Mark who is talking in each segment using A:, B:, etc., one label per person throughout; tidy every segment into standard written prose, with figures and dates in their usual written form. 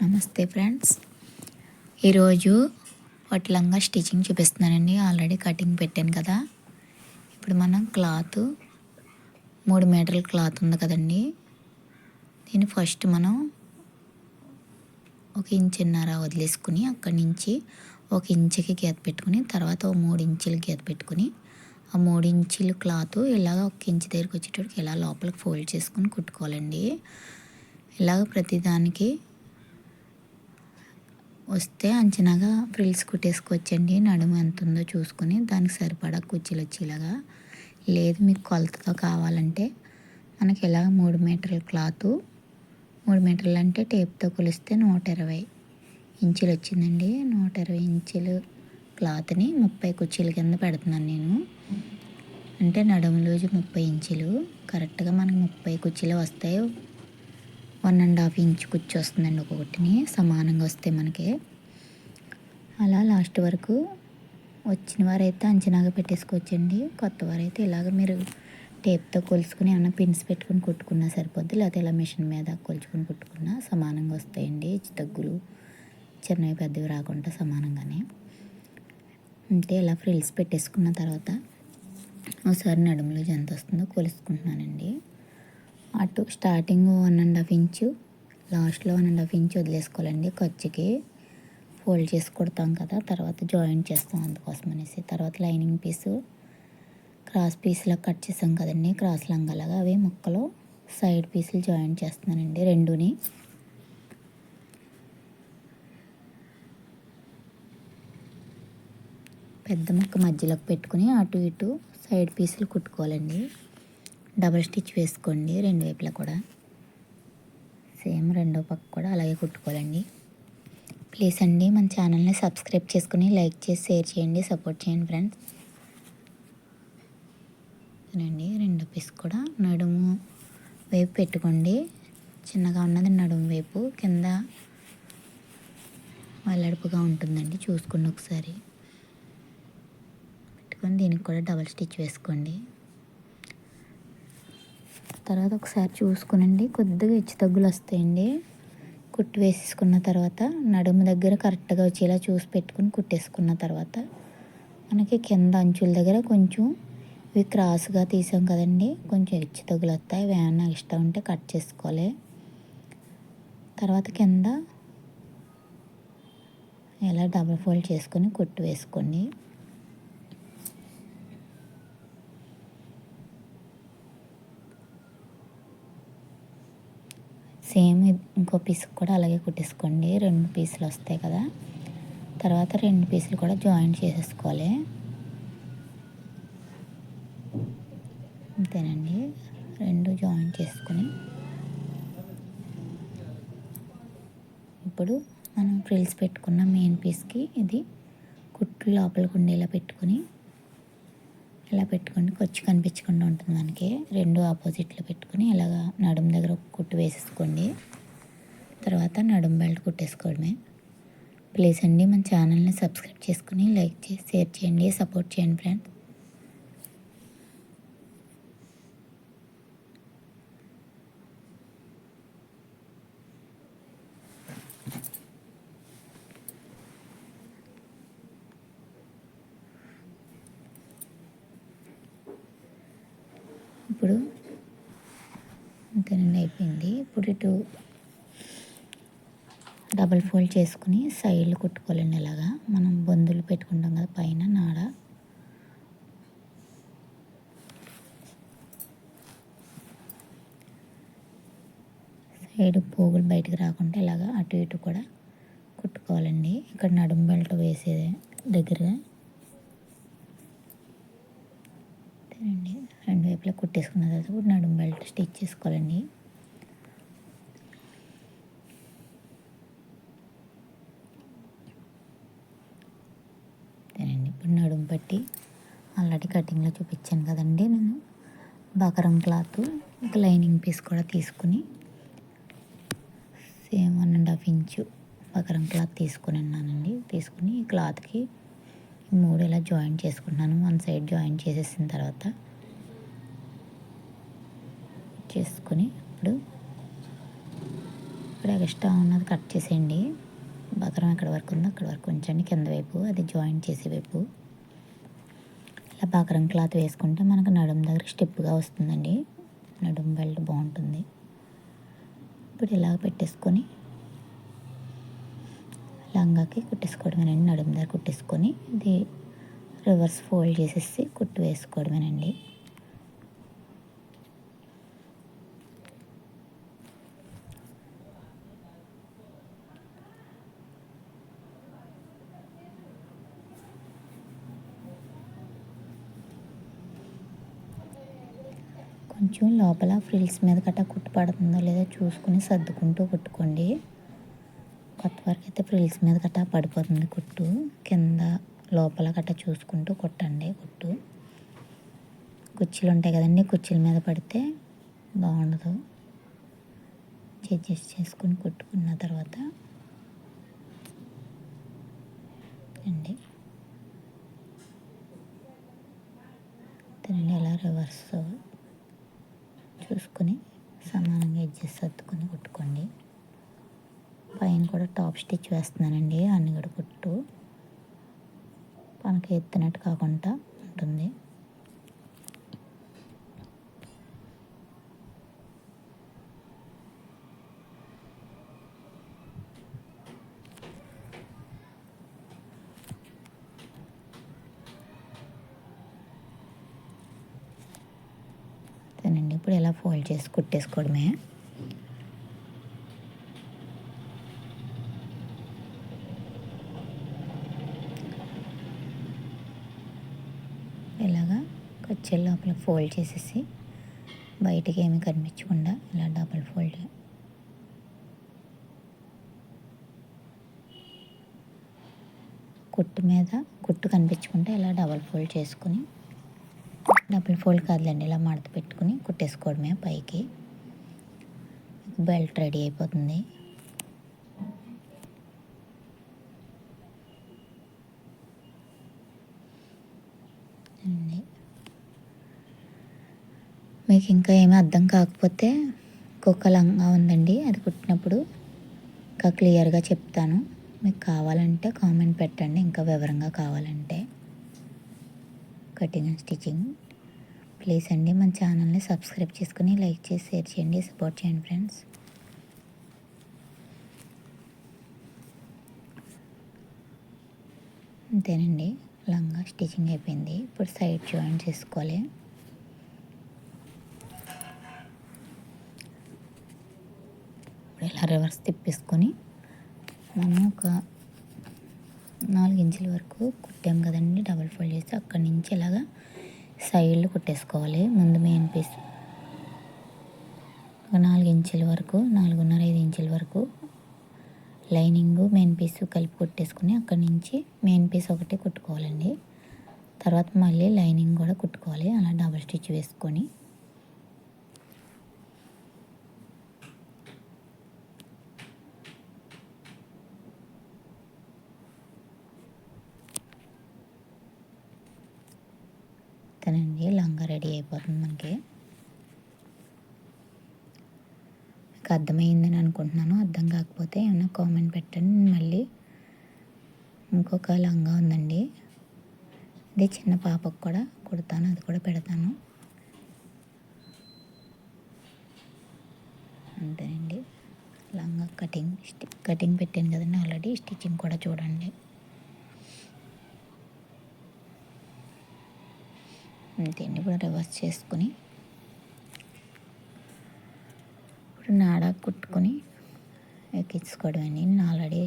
A: నమస్తే ఫ్రెండ్స్, ఈరోజు పొట్లంగా స్టిచ్చింగ్ చూపిస్తున్నానండి. ఆల్రెడీ కటింగ్ పెట్టాను కదా. ఇప్పుడు మనం క్లాత్ 3 మీటర్ల క్లాత్ ఉంది కదండి. దీన్ని ఫస్ట్ మనం 1.5 ఇంచ్ వదిలేసుకుని అక్కడి నుంచి 1 ఇంచుకి గీత పెట్టుకుని తర్వాత 3 ఇంచులు గీత పెట్టుకుని ఆ 3 ఇంచులు క్లాత్ ఇలాగ 1 ఇంచు దగ్గరికి వచ్చేటప్పటికి ఇలా లోపలికి ఫోల్డ్ చేసుకుని కుట్టుకోవాలండి. ఇలాగ ప్రతిదానికి వస్తే అంచనాగా ఫ్రిల్స్ కుట్టేసుకోవచ్చండి. నడుము ఎంత ఉందో చూసుకొని దానికి సరిపడా కుర్చీలు వచ్చేలాగా. లేదు మీకు కొలతతో కావాలంటే మనకి ఇలా 3 మీటర్ల క్లాత్, 3 మీటర్లు అంటే టేప్తో కొలిస్తే 120 ఇంచులు వచ్చిందండి. 120 ఇంచులు క్లాత్ని 30 కుర్చీల కింద పెడుతున్నాను నేను. అంటే నడుము లూజు 30 ఇంచులు, కరెక్ట్గా మనకి 30 కుర్చీలు వస్తాయి. 1.5 ఇంచ్ కుర్చీ వస్తుందండి ఒక్కొక్కటిని, సమానంగా వస్తే మనకి. అలా లాస్ట్ వరకు వచ్చిన వారైతే అంచనాగా పెట్టేసుకోవచ్చండి. కొత్త వారైతే ఇలాగ మీరు టేప్తో కొలుసుకుని ఏమైనా పిన్స్ పెట్టుకుని కుట్టుకున్నా సరిపోద్ది. లేకపోతే ఇలా మిషన్ మీద కొలుచుకుని కుట్టుకున్నా సమానంగా వస్తాయండి. హెచ్చు తగ్గులు చిన్నవి పెద్దవి రాకుండా సమానంగానే. అంటే ఇలా ఫ్రిల్స్ పెట్టేసుకున్న తర్వాత ఒకసారి నడుములో ఎంత వస్తుందో కొలుసుకుంటున్నానండి. అటు స్టార్టింగ్ 1.5 ఇంచు, లాస్ట్లో 1.5 ఇంచు వదిలేసుకోవాలండి. ఖర్చుకి ఫోల్డ్ చేసి కుడతాం కదా, తర్వాత జాయింట్ చేస్తాం అందుకోసం అనేసి. తర్వాత లైనింగ్ పీసు క్రాస్ పీస్లా కట్ చేసాం కదండి, క్రాస్ లంగాలాగా, అవి ముక్కలు సైడ్ పీసులు జాయింట్ చేస్తున్నానండి రెండుని. పెద్ద ముక్క మధ్యలోకి పెట్టుకుని అటు ఇటు సైడ్ పీసులు కుట్టుకోవాలండి. డబల్ స్టిచ్ వేసుకోండి రెండు వైపులా కూడా. సేమ్ రెండో పక్క కూడా అలాగే కుట్టుకోవాలండి. ప్లీజ్ అండి మన ఛానల్ని సబ్స్క్రైబ్ చేసుకుని లైక్ చేసి షేర్ చేయండి, సపోర్ట్ చేయండి ఫ్రెండ్స్. అండి రెండో పీస్ కూడా నడుము వైపు పెట్టుకోండి. చిన్నగా ఉన్నది నడుము వైపు, కింద వెల్లడుపుగా ఉంటుందండి, చూసుకోండి ఒకసారి. పెట్టుకొని దీనికి కూడా డబల్ స్టిచ్ వేసుకోండి. తర్వాత ఒకసారి చూసుకునండి, కొద్దిగా హెచ్చు తగ్గులు వస్తాయండి. కుట్టు వేసేసుకున్న తర్వాత నడుము దగ్గర కరెక్ట్గా వచ్చేలా చూసి పెట్టుకుని కుట్టేసుకున్న తర్వాత మనకి కింద అంచుల దగ్గర కొంచెం ఇవి క్రాస్గా తీసాం కదండి, కొంచెం హెచ్చు తగ్గులు వస్తాయి. ఏమైనా ఇష్టం ఉంటే కట్ చేసుకోవాలి. తర్వాత కింద ఇలా డబుల్ ఫోల్డ్ చేసుకొని కుట్టు వేసుకోండి. సేమ్ ఇంకో పీస్ కూడా అలాగే కుట్టేసుకోండి. 2 పీసులు వస్తాయి కదా, తర్వాత 2 పీసులు కూడా జాయింట్ చేసేసుకోవాలి. అంతేనండి, 2 జాయింట్ చేసుకొని ఇప్పుడు మనం ఫ్రిల్స్ పెట్టుకున్న మెయిన్ పీస్కి ఇది కుట్లు లోపలికి ఉండేలా పెట్టుకొని ఇలా పెట్టుకోండి. ఖర్చు కనిపించకుండా ఉంటుంది మనకి. 2 ఆపోజిట్లో పెట్టుకుని ఇలాగా నడుము దగ్గర ఒక కుట్టు వేసేసుకోండి. తర్వాత నడుము బెల్ట్ కుట్టేసుకోవడమే. ప్లీజ్ అండి మన ఛానల్ని సబ్స్క్రైబ్ చేసుకుని లైక్ చేసి షేర్ చేయండి, సపోర్ట్ చేయండి ఫ్రెండ్స్. ఇప్పుడు అంతేనండి, అయిపోయింది. ఇప్పుడు ఇటు డబల్ ఫోల్డ్ చేసుకుని సైడ్లు కుట్టుకోవాలండి. ఇలాగా మనం బొందులు పెట్టుకుంటాం కదా పైన నాడ, సైడ్ పోగులు బయటకు రాకుండా ఇలాగా అటు ఇటు కూడా కుట్టుకోవాలండి. ఇక్కడ నడుము బెల్ట్ వేసే దగ్గరగా అంతేనండి. 2 వైపులా కుట్టేసుకున్న తర్వాత ఇప్పుడు నడుము బెల్ట్ స్టిచ్ చేసుకోవాలండి. అంతేనండి. ఇప్పుడు నడుము పట్టి ఆల్రెడీ కటింగ్లో చూపించాను కదండి నేను. బకరం క్లాత్ ఒక లైనింగ్ పీస్ కూడా తీసుకుని సేమ్ 1.5 ఇంచు బకరం క్లాత్ తీసుకుని ఉన్నానండి. తీసుకుని ఈ క్లాత్కి 3 ఇలా జాయింట్ చేసుకుంటున్నాను. 1 సైడ్ జాయింట్ చేసేసిన తర్వాత చేసుకుని ఇప్పుడు ఇప్పుడు ఎక్స్ట్రా ఉన్నది కట్ చేసేయండి. బకరం ఎక్కడ వరకు ఉందో అక్కడ వరకు ఉంచండి, కింద వైపు అది జాయింట్ చేసే వైపు. ఇలా బకరం క్లాత్ వేసుకుంటే మనకు నడుము దగ్గర స్టిప్గా వస్తుందండి, నడుము బెల్ట్ బాగుంటుంది. ఇప్పుడు ఇలా పెట్టేసుకొని లంగాకి కుట్టేసుకోవడమేనండి. నడుము దగ్గర కుట్టేసుకొని ఇది రివర్స్ ఫోల్డ్ చేసేసి కుట్టు వేసుకోవడమేనండి. కొంచెం లోపల ఫ్రిల్స్ మీద గట్రా కుట్టు పడుతుందో లేదో చూసుకుని సర్దుకుంటూ కుట్టుకోండి. కొత్త వరకు అయితే ఫ్రిల్స్ మీద గట్రా పడిపోతుంది కుట్టు, కింద లోపల గట్రా చూసుకుంటూ కుట్టండి. కుర్చీలు ఉంటాయి కదండి, కుర్చీల మీద పడితే బాగుండదు. అడ్జస్ట్ చేసుకుని కుట్టుకున్న తర్వాత అండి తినండి ఇలా రివర్స్ చూసుకొని సమానంగా అడ్జస్ట్ సర్దుకొని కుట్టుకోండి. పైన కూడా టాప్ స్టిచ్ వేస్తున్నానండి, అన్నిగడ కుట్టు మనకి ఎత్తినట్టు కాకుండా ఉంటుంది. అంతేనండి, ఇప్పుడు ఇలా ఫోల్డ్ చేసి కుట్టేసుకోవడమే. ఇలాగా కుర్చీ లోపల ఫోల్డ్ చేసేసి బయటికి ఏమీ కనిపించకుండా ఇలా డబల్ ఫోల్డ్ కుట్టు మీద కుట్టు కనిపించకుండా ఇలా డబల్ ఫోల్డ్ చేసుకుని, డబుల్ ఫోల్డ్ కాదులేండి, ఇలా మడత పెట్టుకుని కుట్టేసుకోవడమే. పైకి బెల్ట్ రెడీ అయిపోతుంది. మీకు ఇంకా ఏమీ అర్థం కాకపోతే ఇంకొక లంగా ఉందండి, అది కుట్టినప్పుడు ఇంకా క్లియర్గా చెప్తాను. మీకు కావాలంటే కామెంట్ పెట్టండి, ఇంకా వివరంగా కావాలంటే. కటింగ్ అండ్ స్టిచ్చింగ్ ప్లీజ్ అండి మన ఛానల్ని సబ్స్క్రైబ్ చేసుకుని లైక్ చేసి షేర్ చేయండి, సపోర్ట్ చేయండి ఫ్రెండ్స్. అంతేనండి, లంగా స్టిచ్చింగ్ అయిపోయింది. ఇప్పుడు సైడ్ జాయిన్ చేసుకోవాలి. ఇలా రివర్స్ తిప్పేసుకొని మనం ఒక 4 ఇంచుల వరకు కుట్టాం కదండి, డబల్ ఫోల్డ్ చేసి అక్కడి నుంచి ఇలాగా సైడ్లు కుట్టేసుకోవాలి. ముందు మెయిన్ పీస్ ఒక 4 ఇంచుల వరకు, 4.5 ఇంచుల వరకు లైనింగ్ మెయిన్ పీస్ కలిపి కుట్టేసుకుని అక్కడి నుంచి మెయిన్ పీస్ ఒకటి కుట్టుకోవాలండి. తర్వాత మళ్ళీ లైనింగ్ కూడా కుట్టుకోవాలి. అలా డబల్ స్టిచ్ వేసుకొని అంతేనండి, లంగా రెడీ అయిపోతుంది మనకి. మీకు అర్థమైందని అనుకుంటున్నాను. అర్థం కాకపోతే ఏమైనా కామెంట్ పెట్టండి. మళ్ళీ ఇంకొక లంగా ఉందండి, ఇది చిన్న పాపకు కూడా కుడతాను, అది కూడా పెడతాను. అంతేనండి, లంగా కటింగ్ పెట్టాను కదండి ఆల్రెడీ, స్టిచ్చింగ్ కూడా చూడండి. అంతేండి, ఇప్పుడు రివర్స్ చేసుకుని ఇప్పుడు నాడా కుట్టుకొని ఎక్కించుకోవడం అండి. నేను ఆల్రెడీ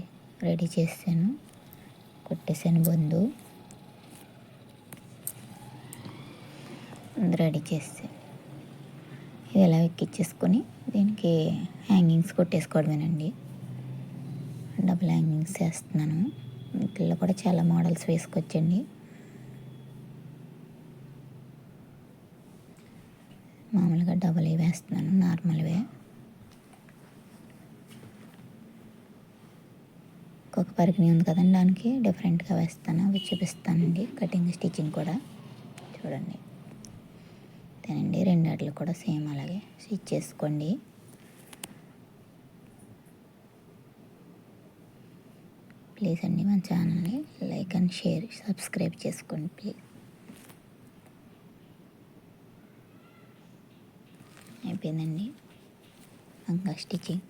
A: రెడీ చేసాను, కుట్టేసాను బొందు రెడీ చేసి ఇది ఎలా ఎక్కించేసుకొని దీనికి హ్యాంగింగ్స్ కొట్టేసుకోవడమేనండి. డబుల్ హ్యాంగింగ్స్ వేస్తున్నాను. వీటిల్లో కూడా చాలా మోడల్స్ వేసుకోవచ్చండి. మామూలుగా డబల్ వేస్తున్నాను, నార్మల్వే. ఒక పరికిణి ఉంది కదండి, దానికి డిఫరెంట్గా వేస్తాను, అవి చూపిస్తానండి. కటింగ్ స్టిచ్చింగ్ కూడా చూడండి. అంతేనండి, రెండాట్లు కూడా సేమ్ అలాగే స్టిచ్ చేసుకోండి. ప్లీజ్ అండి మన ఛానల్ని లైక్ అండ్ షేర్ సబ్స్క్రైబ్ చేసుకోండి ప్లీజ్. అయిపోయిందండి ఇంకా స్టిచ్చింగ్.